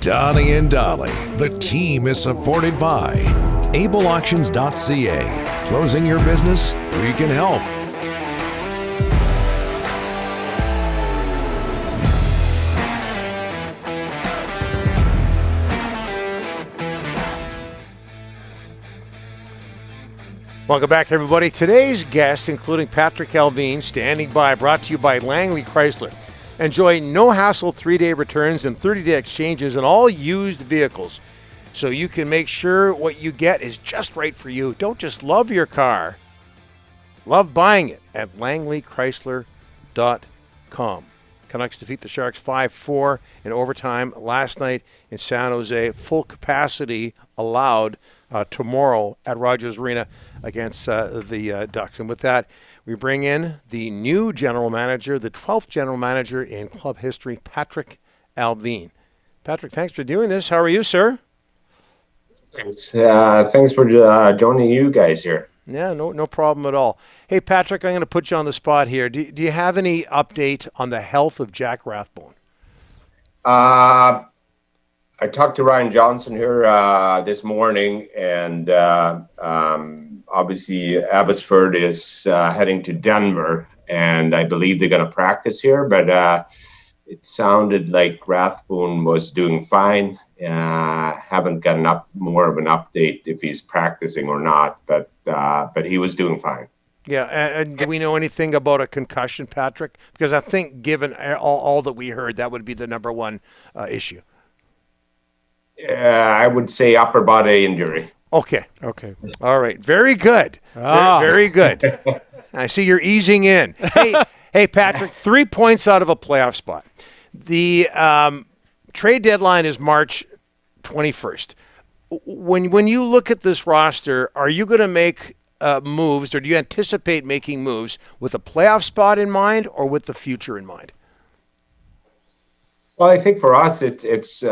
Donnie and Dolly, the team is supported by ableauctions.ca. Closing your business? We can help. Welcome back, everybody. Today's guests, including Patrik Allvin, standing by, brought to you by Langley Chrysler. Enjoy no-hassle 3-day returns and 30-day exchanges on all used vehicles, so you can make sure what you get is just right for you. Don't just love your car. Love buying it at langleychrysler.com. Canucks defeat the Sharks 5-4 in overtime last night in San Jose. Full capacity allowed tomorrow at Rogers Arena against the Ducks. And with that, we bring in the new general manager, the 12th general manager in club history, Patrik Allvin. Patrik, thanks for doing this. How are you, sir? Thanks. Thanks for joining you guys here. Yeah, no problem at all. Hey, Patrik, I'm going to put you on the spot here. Do you have any update on the health of Jack Rathbone? I talked to Ryan Johnson here this morning, and obviously Abbotsford is heading to Denver, and I believe they're going to practice here, but it sounded like Rathbone was doing fine. Haven't gotten more of an update if he's practicing or not, but he was doing fine. Yeah, and do we know anything about a concussion, Patrik? Because I think given all that we heard, that would be the number one issue. I would say upper body injury. Okay. All right. Very good. Very good. I see you're easing in. Hey, Patrik, 3 points out of a playoff spot. The trade deadline is March 21st. When you look at this roster, are you going to make moves, or do you anticipate making moves with a playoff spot in mind or with the future in mind? Well, I think for us, it's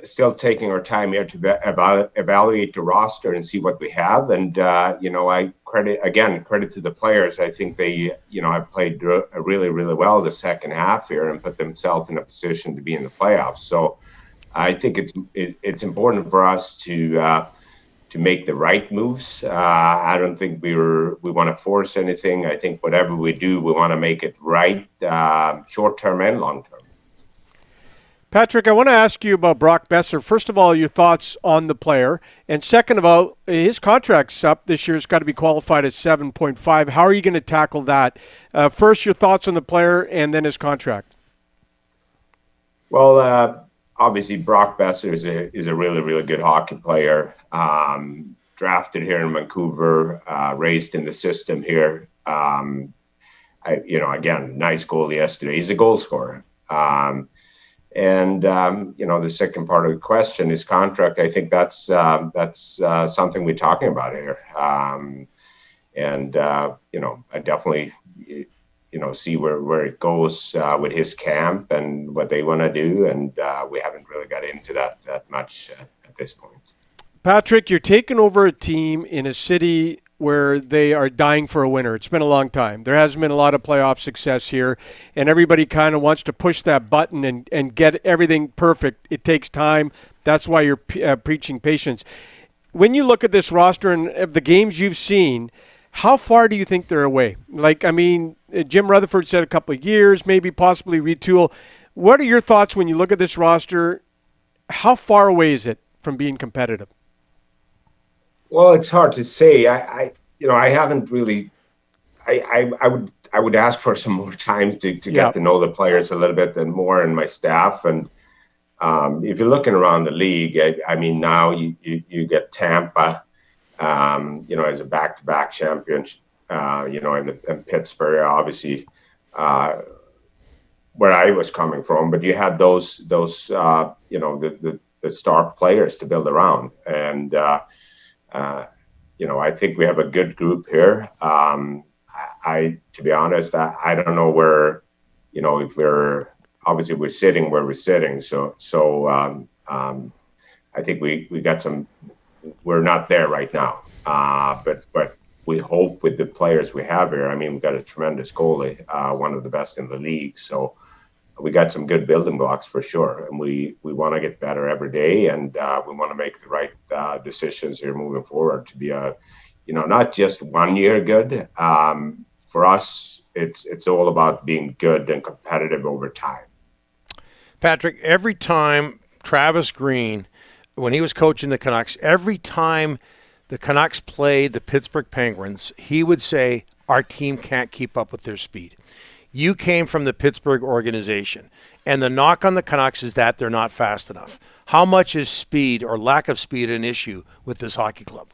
still taking our time here to evaluate the roster and see what we have. And, I credit to the players. I think they, have played really, really well the second half here and put themselves in a position to be in the playoffs. So I think it's important for us to make the right moves. I don't think we want to force anything. I think whatever we do, we want to make it right, short term and long term. Patrik, I want to ask you about Brock Boeser. First of all, your thoughts on the player. And second of all, his contract's up this year. It's got to be qualified at 7.5. How are you going to tackle that? First, your thoughts on the player and then his contract. Well, obviously, Brock Boeser is a really, really good hockey player. Drafted here in Vancouver, raised in the system here. Again, nice goal yesterday. He's a goal scorer. The second part of the question is contract. I think that's something we're talking about here. I definitely, see where it goes with his camp and what they want to do. And we haven't really got into that much at this point. Patrik, you're taking over a team in a city where they are dying for a winner. It's been a long time. There hasn't been a lot of playoff success here, and everybody kind of wants to push that button and get everything perfect. It takes time. That's why you're preaching patience. When you look at this roster and of the games you've seen, how far do you think they're away? Jim Rutherford said a couple of years, maybe possibly retool. What are your thoughts when you look at this roster? How far away is it from being competitive? Well, it's hard to say. I haven't really. I would ask for some more time to get to know the players a little bit and more, and my staff. And if you're looking around the league, now you get Tampa, as a back-to-back champion, in Pittsburgh, obviously, where I was coming from. But you had those the star players to build around, and. I think we have a good group here. To be honest, I don't know where, if we're sitting where we're sitting. So I think we got some. We're not there right now. But we hope with the players we have here. We've got a tremendous goalie, one of the best in the league. So we got some good building blocks for sure, and we want to get better every day, and we want to make the right decisions here moving forward to be a, not just 1 year good. For us, it's all about being good and competitive over time. Patrik, every time Travis Green, when he was coaching the Canucks, every time the Canucks played the Pittsburgh Penguins, he would say, our team can't keep up with their speed. You came from the Pittsburgh organization, and the knock on the Canucks is that they're not fast enough. How much is speed or lack of speed an issue with this hockey club?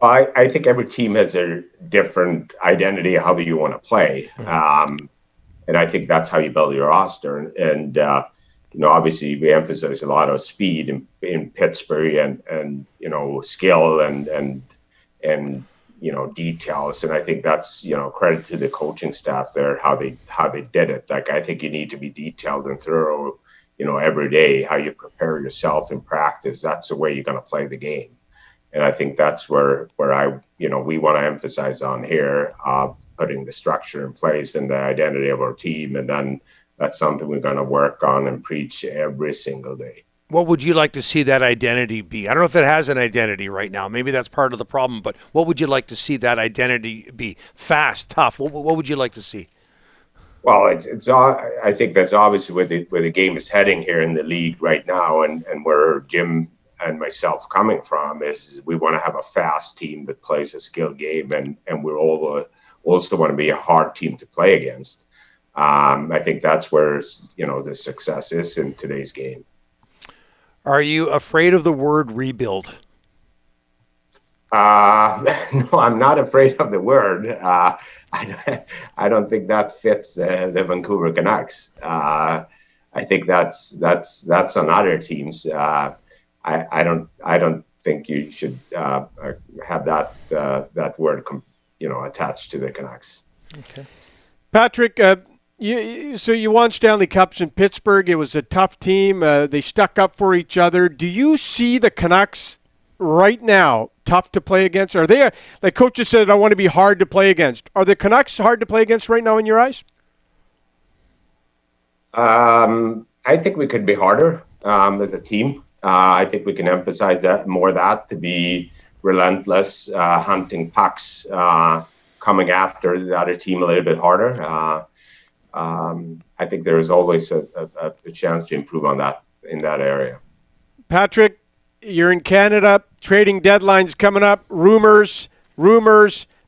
Well, I think every team has a different identity of how you want to play. And I think that's how you build your roster. And obviously we emphasize a lot of speed in Pittsburgh and skill and details. And I think that's, credit to the coaching staff there, how they did it. Like, I think you need to be detailed and thorough, every day, how you prepare yourself in practice. That's the way you're going to play the game. And I think that's where we want to emphasize on here, putting the structure in place and the identity of our team. And then that's something we're going to work on and preach every single day. What would you like to see that identity be? I don't know if it has an identity right now. Maybe that's part of the problem, but what would you like to see that identity be? Fast, tough. What would you like to see? Well, I think that's obviously where the game is heading here in the league right now, and where Jim and myself coming from is we want to have a fast team that plays a skill game, and we're all also want to be a hard team to play against. I think that's where the success is in today's game. Are you afraid of the word rebuild? No, I'm not afraid of the word. I don't think that fits the Vancouver Canucks. I think that's on other teams. I don't think you should have that word attached to the Canucks. Okay, Patrik. You won Stanley Cups in Pittsburgh. It was a tough team. They stuck up for each other. Do you see the Canucks right now tough to play against? Are they, like coaches said, I want to be hard to play against. Are the Canucks hard to play against right now in your eyes? I think we could be harder as a team. I think we can emphasize that to be relentless, hunting pucks, coming after the other team a little bit harder. I think there is always a chance to improve on that in that area. Patrik, you're in Canada. Trading deadline's coming up. Rumors. JT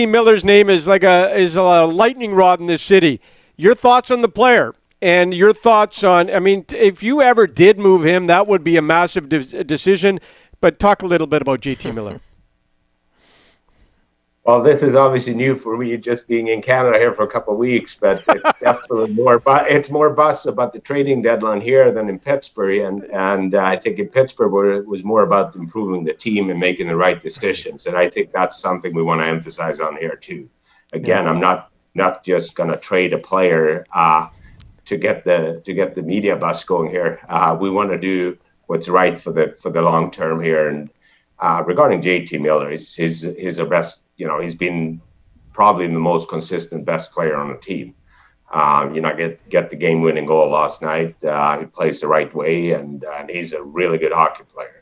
Miller's name is like a lightning rod in this city. Your thoughts on the player and your thoughts on, if you ever did move him, that would be a massive decision. But talk a little bit about JT Miller. Well, this is obviously new for me, just being in Canada here for a couple of weeks, but it's definitely more buzz about the trading deadline here than in Pittsburgh. And I think in Pittsburgh, where it was more about improving the team and making the right decisions. And I think that's something we want to emphasize on here too. Again, I'm not just going to trade a player to get the media buzz going here. We want to do what's right for the long term here. And regarding JT Miller, he's our best. He's been probably the most consistent, best player on the team. Get the game-winning goal last night. He plays the right way, and he's a really good hockey player.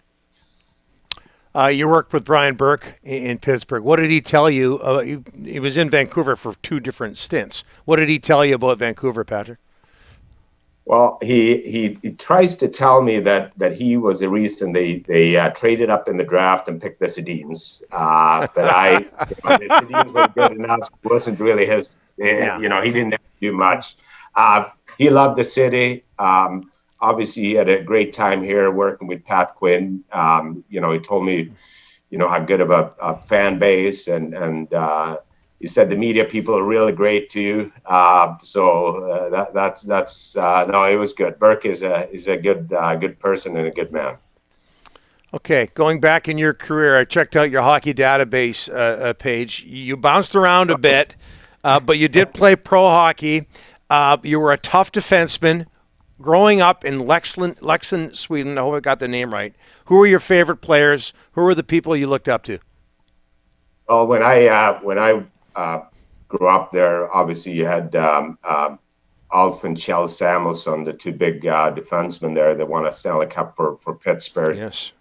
You worked with Brian Burke in Pittsburgh. What did he tell you? He was in Vancouver for 2 different stints. What did he tell you about Vancouver, Patrik? Well, he tries to tell me that he was the reason they traded up in the draft and picked the Sedins. But the Sedins were good enough. It wasn't really his. He didn't have to do much. He loved the city. Obviously, he had a great time here working with Pat Quinn. He told me, how good of a fan base and. He said the media people are really great too. So it was good. Burke is a good person and a good man. Okay, going back in your career, I checked out your hockey database page. You bounced around a bit, but you did play pro hockey. You were a tough defenseman. Growing up in Leksand, Sweden, I hope I got the name right. Who were your favorite players? Who were the people you looked up to? Well, when I grew up there. Obviously, you had Alf and Kjell Samuelsson, the two big defensemen there that won a Stanley Cup for Pittsburgh. Yes.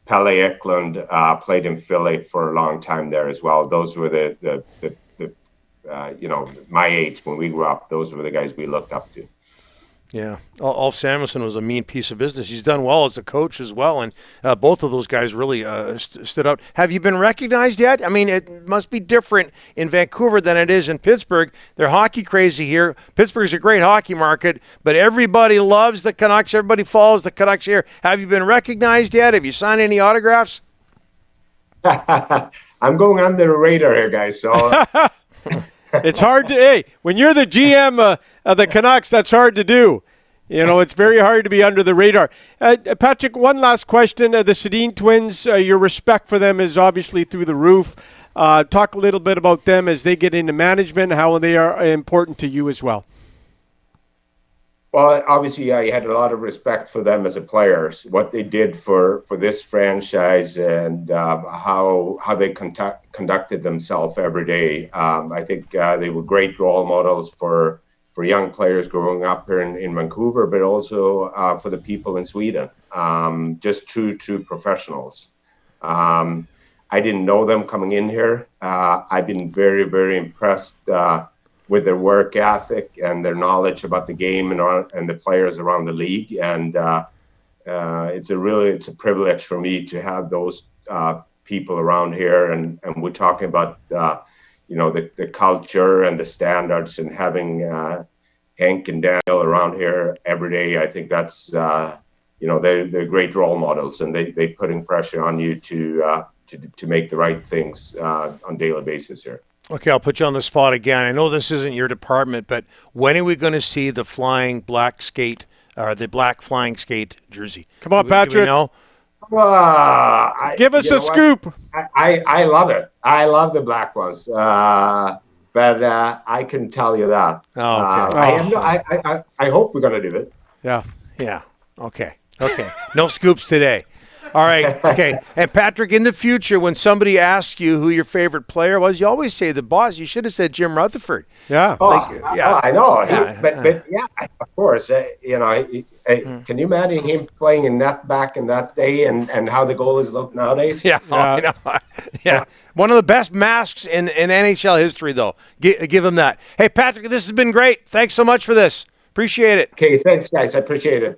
Pelle Eklund played in Philly for a long time there as well. Those were the my age when we grew up. Those were the guys we looked up to. Yeah, Alf Samuelsson was a mean piece of business. He's done well as a coach as well, and both of those guys really stood out. Have you been recognized yet? I mean, it must be different in Vancouver than it is in Pittsburgh. They're hockey crazy here. Pittsburgh's a great hockey market, but everybody loves the Canucks. Everybody follows the Canucks here. Have you been recognized yet? Have you signed any autographs? I'm going under the radar here, guys, so... It's hard to, hey, when you're the GM of the Canucks, that's hard to do. You know, it's very hard to be under the radar. Patrik, one last question. The Sedin twins, your respect for them is obviously through the roof. Talk a little bit about them as they get into management, how they are important to you as well. Well, obviously, I had a lot of respect for them as a players, what they did for this franchise and how they conducted themselves every day. I think they were great role models for young players growing up here in Vancouver, but also for the people in Sweden, just true professionals. I didn't know them coming in here. I've been very, very impressed with their work ethic and their knowledge about the game and the players around the league. And it's a privilege for me to have those people around here. And we're talking about, the culture and the standards and having Hank and Daniel around here every day. I think that's, they're great role models, and they putting pressure on you to make the right things on a daily basis here. Okay, I'll put you on the spot again. I know this isn't your department, but when are we going to see the flying black skate, or the black flying skate jersey? Come on, Patrik. Do we know? Give us a scoop. I love it. I love the black ones, but I can tell you that. Oh, okay. I hope we're going to do it. Yeah. Yeah. Okay. No scoops today. All right. Okay. And Patrik, in the future, when somebody asks you who your favorite player was, you always say the boss. You should have said Jim Rutherford. Yeah. I know. But of course. Can you imagine him playing in net back in that day and how the goalies look nowadays? Yeah. I know. Yeah. One of the best masks in NHL history, though. Give him that. Hey, Patrik, this has been great. Thanks so much for this. Appreciate it. Okay. Thanks, guys. I appreciate it.